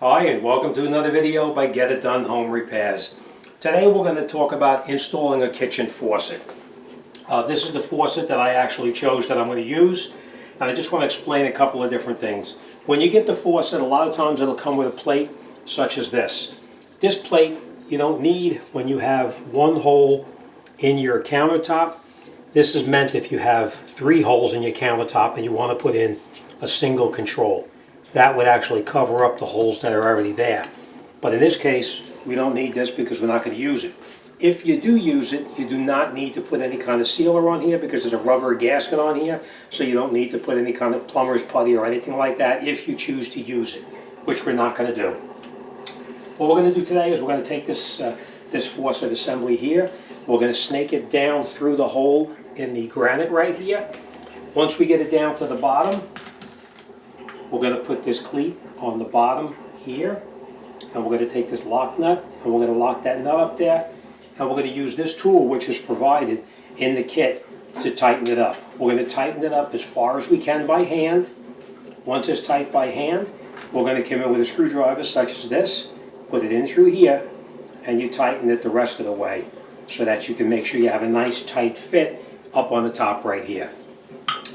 Hi, and welcome to another video by Get It Done Home Repairs. Today we're going to talk about installing a kitchen faucet. This is the faucet that I actually chose that I'm going to use, and I just want to explain a couple of different things. When you get the faucet, a lot of times it'll come with a plate such as this. This plate you don't need when you have one hole in your countertop. This is meant if you have 3 holes in your countertop and you want to put in a single control. That would actually cover up the holes that are already there. But in this case, we don't need this because we're not going to use it. If you do use it, you do not need to put any kind of sealer on here because there's a rubber gasket on here, so you don't need to put any kind of plumber's putty or anything like that if you choose to use it, which we're not going to do. What we're going to do today is we're going to take this faucet assembly here. We're going to snake it down through the hole in the granite right here. Once we get it down to the bottom, we're going to put this cleat on the bottom here, and we're going to take this lock nut and we're going to lock that nut up there, and we're going to use this tool which is provided in the kit to tighten it up. We're going to tighten it up as far as we can by hand. Once it's tight by hand, we're going to come in with a screwdriver such as this, put it in through here, and you tighten it the rest of the way so that you can make sure you have a nice tight fit up on the top right here.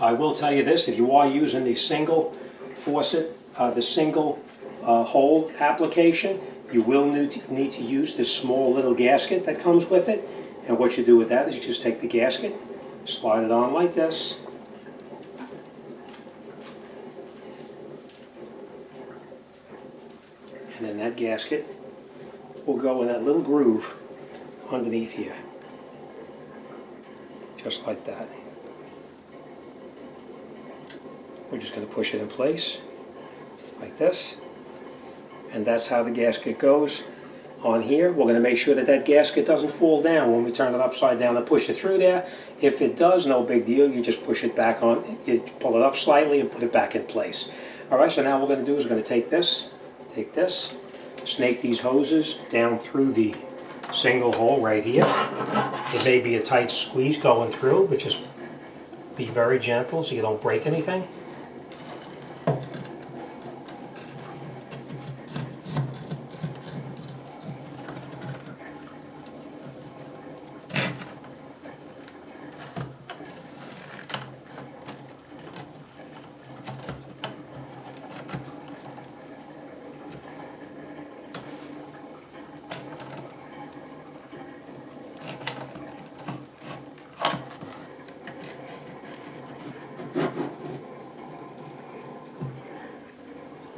I will tell you this, if you are using the single faucet, the single hole application, you will need to use this small little gasket that comes with it. And what you do with that is you just take the gasket, slide it on like this, and then that gasket will go in that little groove underneath here, just like that. We're just going to push it in place like this, and that's how the gasket goes on here. We're going to make sure that that gasket doesn't fall down when we turn it upside down and push it through there. If it does, no big deal. You just push it back on, you pull it up slightly and put it back in place. Alright, so now what we're going to do is we're going to take this, snake these hoses down through the single hole right here. There may be a tight squeeze going through, but just be very gentle so you don't break anything.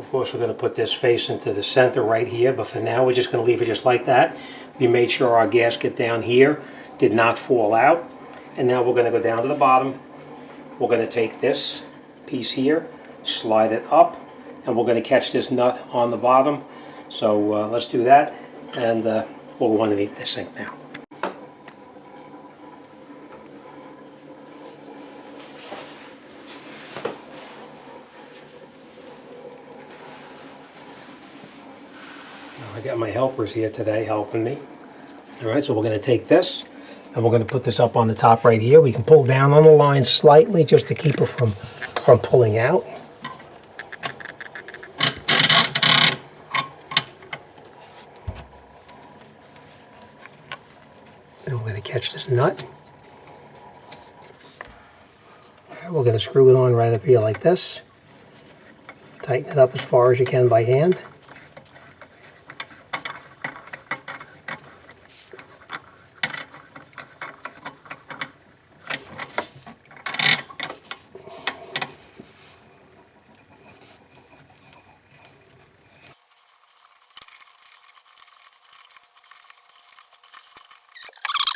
Of course, we're going to put this face into the center right here, but for now we're just going to leave it just like that. We made sure our gasket down here did not fall out. And now we're going to go down to the bottom. We're going to take this piece here, slide it up, and we're going to catch this nut on the bottom. So let's do that, and we'll go underneath this sink now. I got my helpers here today helping me. Alright, so we're going to take this and we're going to put this up on the top right here. We can pull down on the line slightly just to keep it from pulling out. And we're going to catch this nut. Alright, we're going to screw it on right up here like this. Tighten it up as far as you can by hand.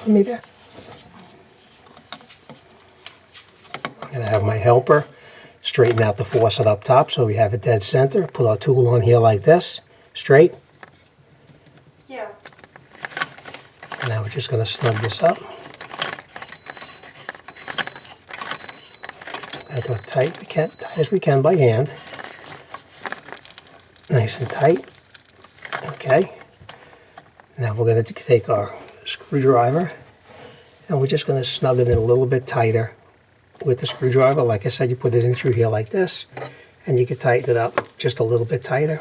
Me there. I'm going to have my helper straighten out the faucet up top so we have it dead center. Put our tool on here like this, straight. Yeah. And now we're just going to snug this up. Gotta go tight as we can by hand. Nice and tight. Okay. Now we're going to take our screwdriver and we're just going to snug it in a little bit tighter with the screwdriver. Like I said, you put it in through here like this, and you can tighten it up just a little bit tighter.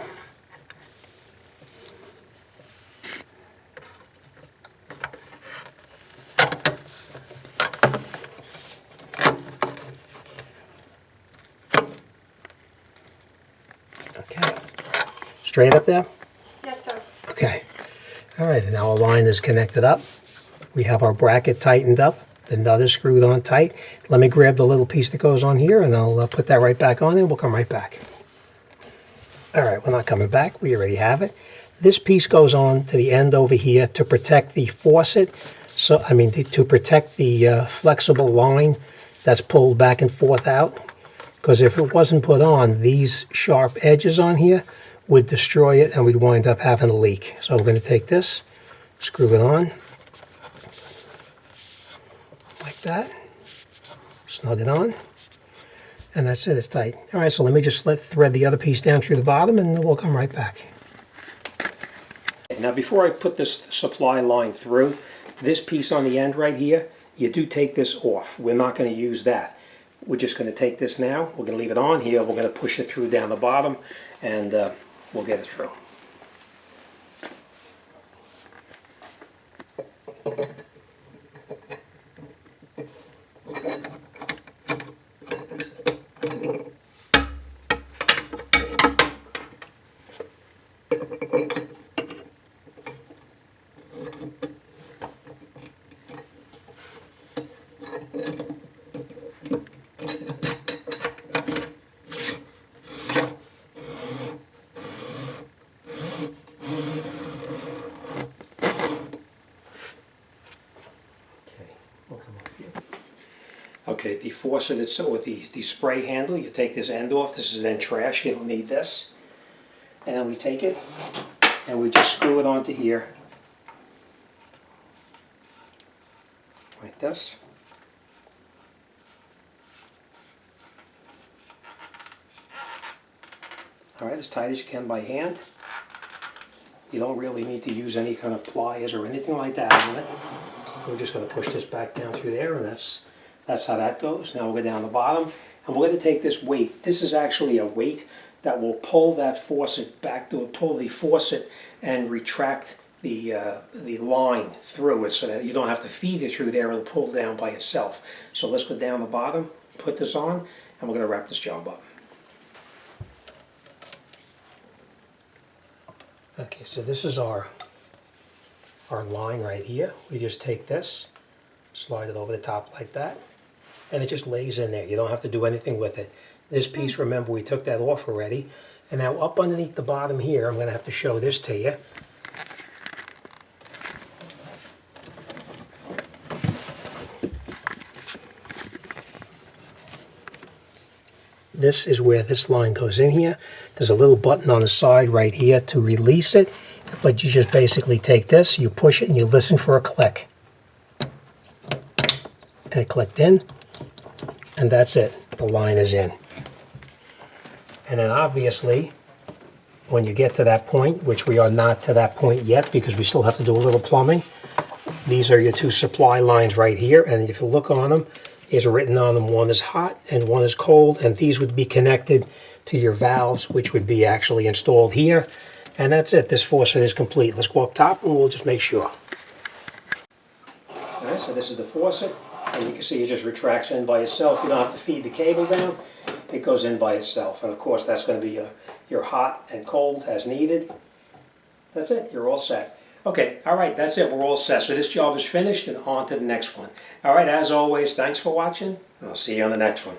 Okay. Straight up there? Yes, sir. Okay. All right, and now our line is connected up. We have our bracket tightened up. The nut is screwed on tight. Let me grab the little piece that goes on here, and I'll put that right back on, and we'll come right back. All right, we're not coming back. We already have it. This piece goes on to the end over here to protect the faucet. So, to protect the flexible line that's pulled back and forth out. Because if it wasn't put on, these sharp edges on here would destroy it, and we'd wind up having a leak. So we're going to take this, screw it on, like that, snug it on, and that's it, it's tight. All right, so let me just thread the other piece down through the bottom, and we'll come right back. Now before I put this supply line through, this piece on the end right here, you do take this off. We're not going to use that. We're just going to take this now, we're going to leave it on here, we're going to push it through down the bottom, and we'll get it through. Okay, the faucet itself with the spray handle, you take this end off. This is then trash, you don't need this. And then we take it and we just screw it onto here. Like this. Alright, as tight as you can by hand. You don't really need to use any kind of pliers or anything like that on it. We're just going to push this back down through there, and that's how that goes. Now we'll go down the bottom, and we're going to take this weight. This is actually a weight that will pull that faucet back, to pull the faucet and retract the line through it so that you don't have to feed it through there. It'll pull down by itself. So let's go down the bottom, put this on, and we're going to wrap this job up. Okay, so this is our line right here. We just take this, slide it over the top like that, and it just lays in there. You don't have to do anything with it. This piece, remember, we took that off already. And now up underneath the bottom here, I'm going to have to show this to you. This is where this line goes in here. There's a little button on the side right here to release it. But you just basically take this, you push it, and you listen for a click. And it clicked in, and that's it. The line is in. And then obviously, when you get to that point, which we are not to that point yet because we still have to do a little plumbing, these are your two supply lines right here. And if you look on them, is written on them, one is hot and one is cold, and these would be connected to your valves, which would be actually installed here. And that's it. This faucet is complete. Let's go up top and we'll just make sure. All right, so this is the faucet, and you can see it just retracts in by itself. You don't have to feed the cable down. It goes in by itself. And of course, that's going to be your hot and cold as needed. That's it. You're all set. Okay, all right, that's it. We're all set. So this job is finished, and on to the next one. All right, as always, thanks for watching, and I'll see you on the next one.